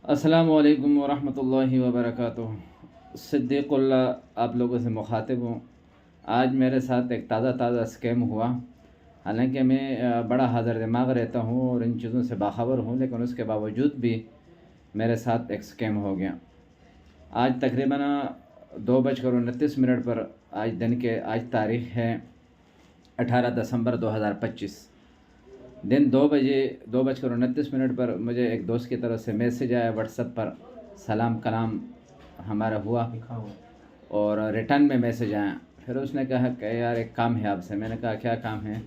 अस्सलामु अलैकुम वरहमतुल्लाहि वबरकातुह। सिद्दीक़ुल्लाह आप लोगों से मुखातिब हूँ। आज मेरे साथ एक ताज़ा स्कैम हुआ। हालांकि मैं बड़ा हाज़िर दिमाग रहता हूँ और इन चीज़ों से बाखबर हूँ, लेकिन उसके बावजूद भी मेरे साथ एक स्कैम हो गया। आज तकरीबन 2:29 पर आज तारीख़ है 18 दिसंबर 2025। दिन 2:29 पर मुझे एक दोस्त की तरफ से मैसेज आया व्हाट्सएप पर, सलाम कलाम हमारा हुआ और रिटर्न में मैसेज आया। फिर उसने कहा कि यार एक काम है आपसे। मैंने कहा क्या काम है?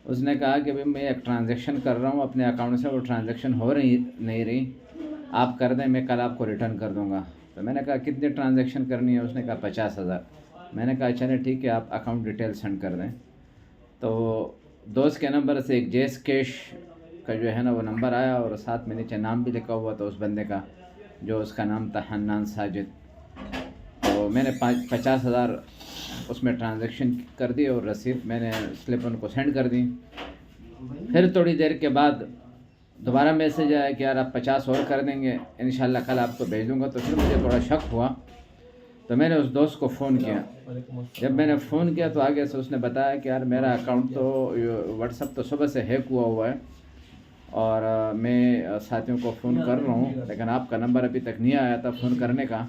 उसने कहा कि भाई मैं एक ट्रांजैक्शन कर रहा हूँ अपने अकाउंट से, वो ट्रांजैक्शन हो रही नहीं रही, आप कर दें, मैं कल आपको रिटर्न कर दूँगा। तो मैंने कहा कितनी ट्रांजैक्शन करनी है? उसने कहा 50,000। मैंने कहा चले ठीक है, आप अकाउंट डिटेल सेंड कर दें। तो दोस्त के नंबर से एक जेस कैश का जो है ना वो नंबर आया और साथ में नीचे नाम भी लिखा हुआ था उस बंदे का, जो उसका नाम था हन्नान साजिद। तो मैंने 50,000 उसमें ट्रांजैक्शन कर दी और रसीद मैंने स्लिप उनको सेंड कर दी। फिर थोड़ी देर के बाद दोबारा मैसेज आया कि यार आप 50 और कर देंगे, इंशाल्लाह कल आपको भेज दूँगा। तो फिर मुझे थोड़ा शक हुआ, तो मैंने उस दोस्त को फ़ोन किया। जब मैंने फ़ोन किया तो आगे से उसने बताया कि यार मेरा अकाउंट तो व्हाट्सअप तो सुबह से हैक हुआ है और मैं साथियों को फ़ोन कर रहा हूँ, लेकिन आपका नंबर अभी तक नहीं आया था फ़ोन करने का,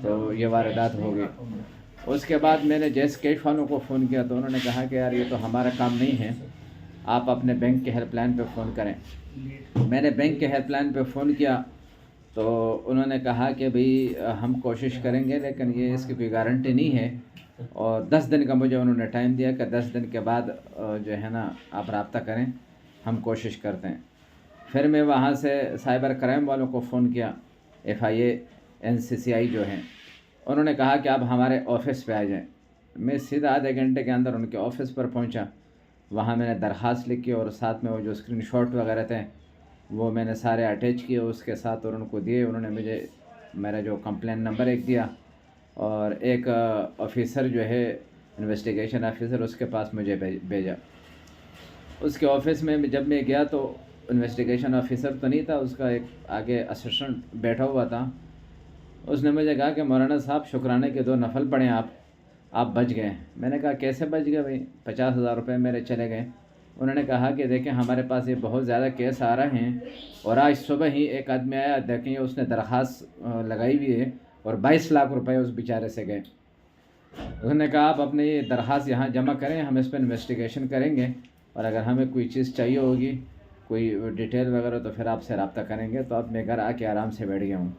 तो ये वारदात हो गई। उसके बाद मैंने जैस कैश वालों को फ़ोन किया तो उन्होंने कहा कि यार ये तो हमारा काम नहीं है, आप अपने बैंक के हेल्पलाइन पे फ़ोन करें। मैंने बैंक के हेल्पलाइन पे फ़ोन किया तो उन्होंने कहा कि भाई हम कोशिश करेंगे, लेकिन ये इसकी कोई गारंटी नहीं है। और 10 दिन का मुझे उन्होंने टाइम दिया कि 10 दिन के बाद जो है ना आप रब्ता करें, हम कोशिश करते हैं। फिर मैं वहाँ से साइबर क्राइम वालों को फ़ोन किया, FIA NCCI जो हैं, उन्होंने कहा कि आप हमारे ऑफ़िस पे आ जाएं। मैं सीधा आधे घंटे के अंदर उनके ऑफ़िस पर पहुँचा। वहाँ मैंने दरख्वास्त लिखी और साथ में वो जो स्क्रीनशॉट वगैरह थे वो मैंने सारे अटैच किए उसके साथ और उनको दिए। उन्होंने मुझे मेरा जो कंप्लेन नंबर एक दिया और एक ऑफ़िसर जो है इन्वेस्टिगेशन ऑफ़िसर, उसके पास मुझे भेजा। उसके ऑफ़िस में जब मैं गया तो इन्वेस्टिगेशन ऑफ़िसर तो नहीं था, उसका एक आगे असिस्टेंट बैठा हुआ था। उसने मुझे कहा कि मौलाना साहब शुक्राने के 2 नफल पढ़ें आप बच गए। मैंने कहा कैसे बच गए भाई? 50,000 रुपये मेरे चले गए। उन्होंने कहा कि देखें हमारे पास ये बहुत ज़्यादा केस आ रहे हैं और आज सुबह ही एक आदमी आया, देखें उसने दरख्वास्त लगाई हुई है और 22 लाख रुपए उस बेचारे से गए। उन्होंने कहा आप अपने ये दरख्वास्त यहाँ जमा करें, हम इस पर इन्वेस्टिगेशन करेंगे और अगर हमें कोई चीज़ चाहिए होगी, कोई डिटेल वगैरह, तो फिर आपसे रब्ता करेंगे। तो अब मैं घर आके आराम से बैठ गया हूँ।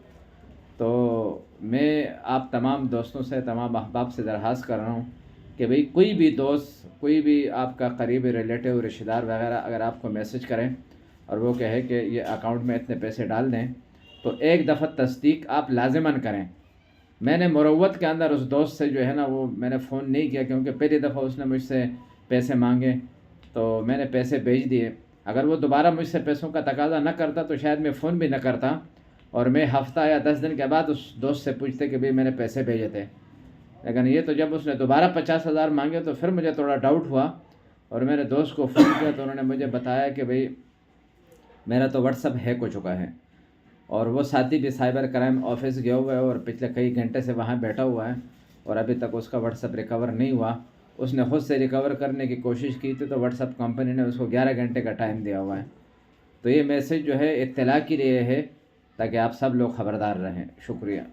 तो मैं आप तमाम दोस्तों से, तमाम अहबाब से दरख्वास्त कर रहा हूँ कि भाई कोई भी दोस्त, कोई भी आपका करीबी रिलेटिव, रिश्तेदार वगैरह अगर आपको मैसेज करें और वो कहे कि ये अकाउंट में इतने पैसे डाल दें, तो एक दफ़ा तस्दीक आप लाजिमन करें। मैंने मुरव्वत के अंदर उस दोस्त से जो है ना वो मैंने फ़ोन नहीं किया, क्योंकि पहली दफ़ा उसने मुझसे पैसे मांगे तो मैंने पैसे भेज दिए। अगर वो दोबारा मुझसे पैसों का तकाज़ा न करता तो शायद मैं फ़ोन भी न करता और मैं हफ़्ता या 10 दिन के बाद उस दोस्त से पूछते कि भाई मैंने पैसे भेजे थे। लेकिन ये तो जब उसने दोबारा 50,000 मांगे तो फिर मुझे थोड़ा डाउट हुआ और मेरे दोस्त को फ़ोन किया तो उन्होंने मुझे बताया कि भाई मेरा तो व्हाट्सअप हैक हो चुका है। और वो साथी भी साइबर क्राइम ऑफिस गया हुआ है और पिछले कई घंटे से वहाँ बैठा हुआ है और अभी तक उसका व्हाट्सअप रिकवर नहीं हुआ। उसने खुद से रिकवर करने की कोशिश की थी तो व्हाट्सअप कंपनी ने उसको 11 घंटे का टाइम दिया हुआ है। तो ये मैसेज जो है इत्तला के लिए है ताकि आप सब लोग ख़बरदार रहें। शुक्रिया।